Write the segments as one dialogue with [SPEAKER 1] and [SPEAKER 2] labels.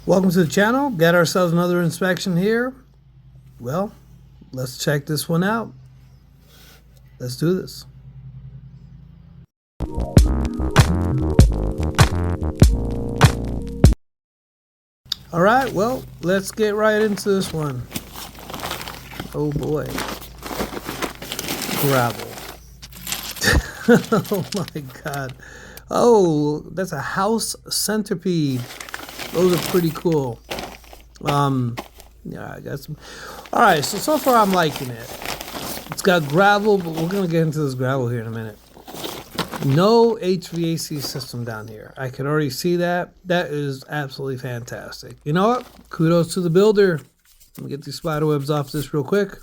[SPEAKER 1] Welcome to the channel. Got ourselves another inspection here. Well, let's check this one out. Let's do this. All right, well, let's get right into this one. Oh boy. Gravel. Oh my God. Oh, that's a house centipede. Those are pretty cool. Yeah, I got some. All right, so far I'm liking it. It's got gravel, but we're gonna get into this gravel here in a minute. No HVAC system down here. I can already see that. That is absolutely fantastic. You know what? Kudos to the builder. Let me get these spider webs off this real quick.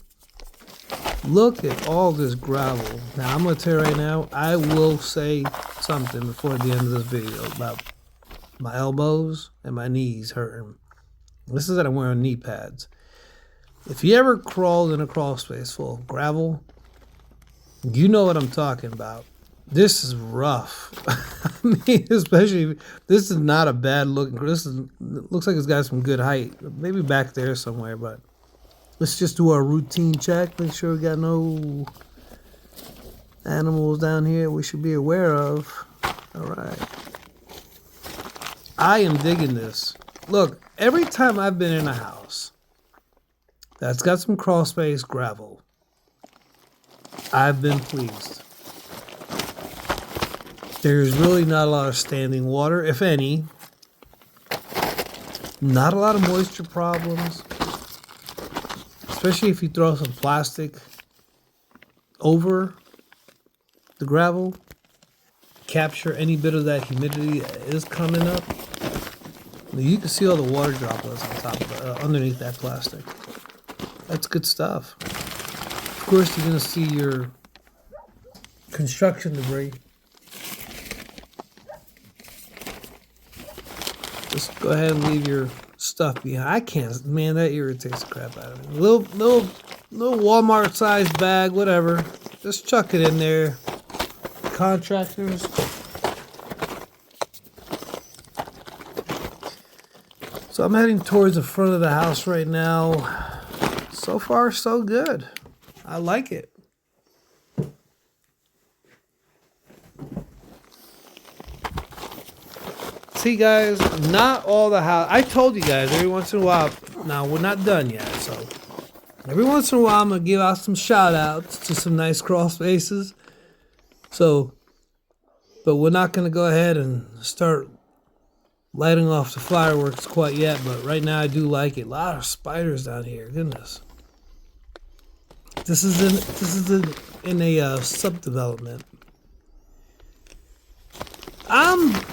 [SPEAKER 1] Look at all this gravel. Now I'm gonna tell you right now, I will say something before the end of this video about my elbows and my knees hurting. This is that I'm wearing knee pads. If you ever crawled in a crawl space full of gravel, you know what I'm talking about. This is rough. I mean, especially this is not a bad looking. This looks like it's got some good height. Maybe back there somewhere, but let's just do our routine check. Make sure we got no animals down here we should be aware of. All right. I am digging this. Look, every time I've been in a house that's got some crawl space gravel, I've been pleased. There's really not a lot of standing water, if any. Not a lot of moisture problems, especially if you throw some plastic over the gravel. Capture any bit of that humidity that is coming up. You can see all the water droplets on top of underneath that plastic. That's good stuff. Of course, you're gonna see your construction debris. Just go ahead and leave your stuff behind. I can't, man, that irritates the crap out of me. Little Walmart sized bag, whatever. Just chuck it in there. Contractors. So I'm heading towards the front of the house right now. So far, so good. I like it. See, guys, not all the house. I told you guys every once in a while. Now we're not done yet, so every once in a while I'm gonna give out some shout outs to some nice crawl spaces. So, but we're not gonna go ahead and start lighting off the fireworks quite yet, but right now I do like it. A lot of spiders down here. Goodness. This is in a subdevelopment.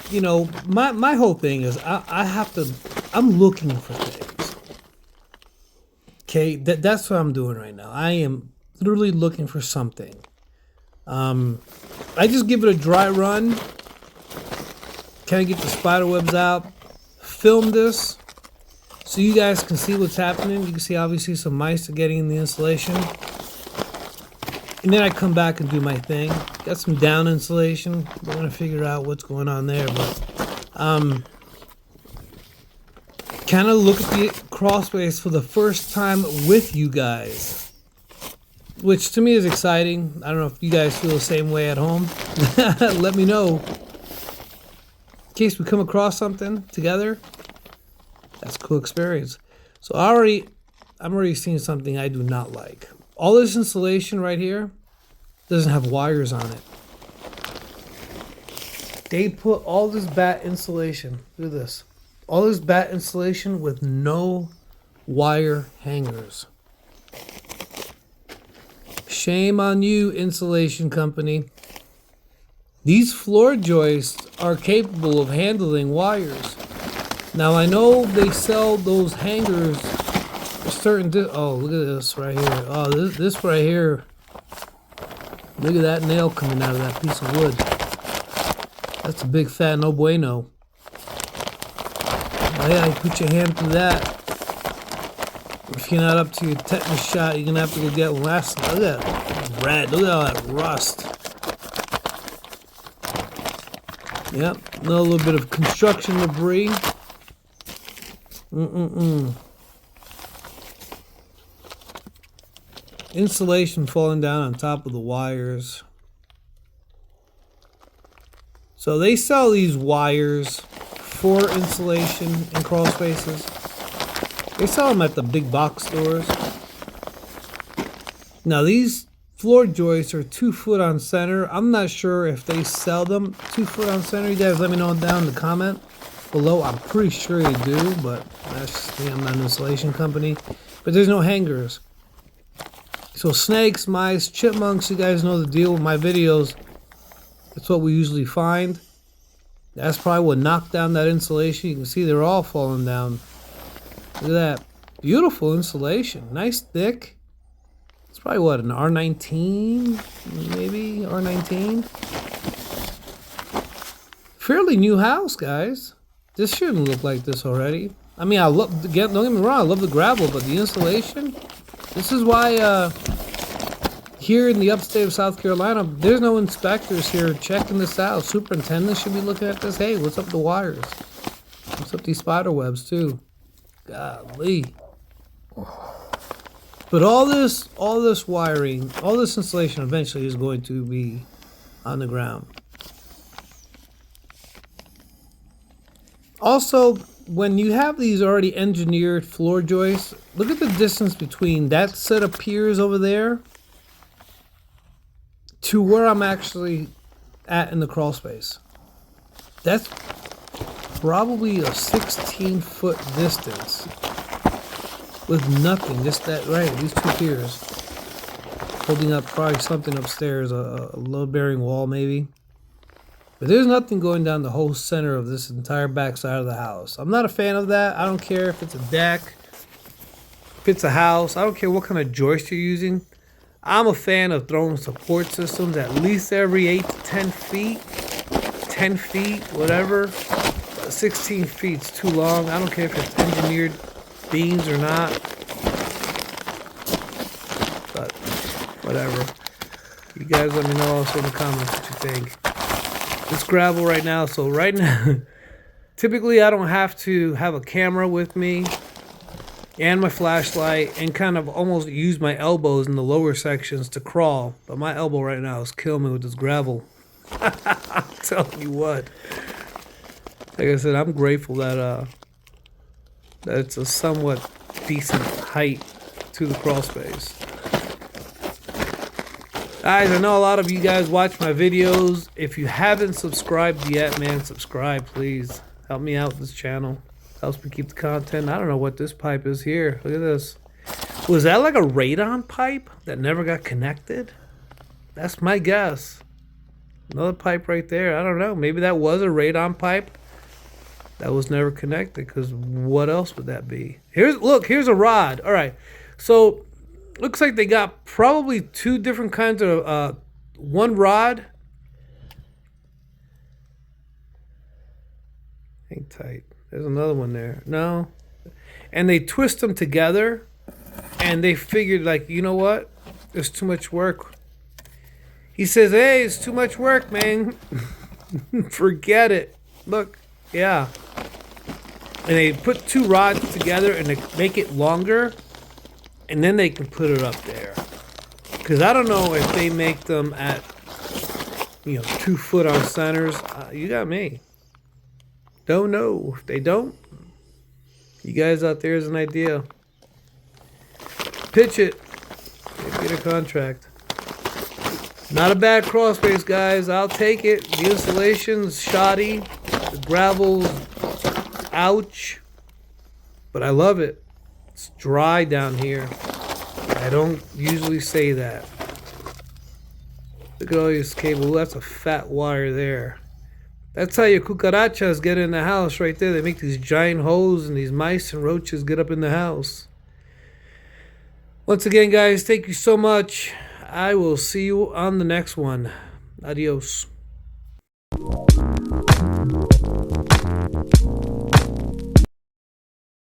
[SPEAKER 1] You know, my whole thing is I'm looking for things. Okay, that's what I'm doing right now. I am literally looking for something. I just give it a dry run. Kind of get the spider webs out, film this so you guys can see what's happening. You can see obviously some mice are getting in the insulation. And then I come back and do my thing. Got some down insulation. We're going to figure out what's going on there. But kind of look at the crawl space for the first time with you guys, which to me is exciting. I don't know if you guys feel the same way at home. Let me know. In case we come across something together, that's a cool experience. So I'm already seeing something I do not like. All this insulation right here doesn't have wires on it. They put all this bat insulation, look at this, all this bat insulation with no wire hangers. Shame on you, insulation company. These floor joists are capable of handling wires. Now I know they sell those hangers for certain. Oh, look at this right here. Oh, this right here. Look at that nail coming out of that piece of wood. That's a big fat no bueno. Oh yeah, you put your hand through that. If you're not up to your tetanus shot, you're gonna have to go get one. Look at that red. Look at all that rust. Yep, another little bit of construction debris. Insulation falling down on top of the wires. So they sell these wires for insulation in crawl spaces. They sell them at the big box stores. Now these floor joists are 2 foot on center. I'm not sure if they sell them 2 foot on center. You guys let me know down in the comment below. I'm pretty sure they do, but that's just me. I'm not an insulation company. But there's no hangers. So snakes, mice, chipmunks, you guys know the deal with my videos. That's what we usually find. That's probably what knocked down that insulation. You can see they're all falling down. Look at that. Beautiful insulation. Nice thick. It's probably what, an R19? Maybe R19? Fairly new house, guys. This shouldn't look like this already. I mean, don't get me wrong, I love the gravel, but the insulation. This is why here in the upstate of South Carolina, there's no inspectors here checking this out. Superintendents should be looking at this. Hey, what's up with the wires? What's up with these spider webs too? Golly. But all this wiring, all this insulation eventually is going to be on the ground. Also, when you have these already engineered floor joists, look at the distance between that set of piers over there to where I'm actually at in the crawl space. That's probably a 16-foot distance with nothing, just that, right, these 2 piers holding up probably something upstairs, a load-bearing wall maybe. But there's nothing going down the whole center of this entire back side of the house. I'm not a fan of that. I don't care if it's a deck, if it's a house. I don't care what kind of joist you're using. I'm a fan of throwing support systems at least every 8 to 10 feet. 10 feet, whatever. 16 feet's too long. I don't care if it's engineered beams or not. But whatever. You guys let me know also in the comments what you think. It's gravel right now, so right now, typically I don't have to have a camera with me and my flashlight and kind of almost use my elbows in the lower sections to crawl. But my elbow right now is killing me with this gravel. I'm telling you what. Like I said, I'm grateful that that it's a somewhat decent height to the crawl space. Guys, I know a lot of you guys watch my videos. If you haven't subscribed yet, man, subscribe, please. Help me out with this channel. Helps me keep the content. I don't know what this pipe is here. Look at this. Was that like a radon pipe that never got connected? That's my guess. Another pipe right there. I don't know. Maybe that was a radon pipe that was never connected, because what else would that be? Here's a rod. All right. So looks like they got probably 2 different kinds of one rod. Hang tight. There's another one there. No. And they twist them together, and they figured, like, you know what? There's too much work. He says, hey, it's too much work, man. Forget it. Look. Yeah. And they put 2 rods together and they make it longer, and then they can put it up there. Because I don't know if they make them at, 2 foot on centers. You got me. Don't know. If they don't, you guys out there is an idea. Pitch it. Maybe get a contract. Not a bad crawl space, guys. I'll take it. The insulation's shoddy. The gravel's ouch. But I love it. It's dry down here. I don't usually say that. Look at all this cable. That's a fat wire there. That's how your cucarachas get in the house right there. They make these giant holes and these mice and roaches get up in the house. Once again, guys, thank you so much. I will see you on the next one. Adios.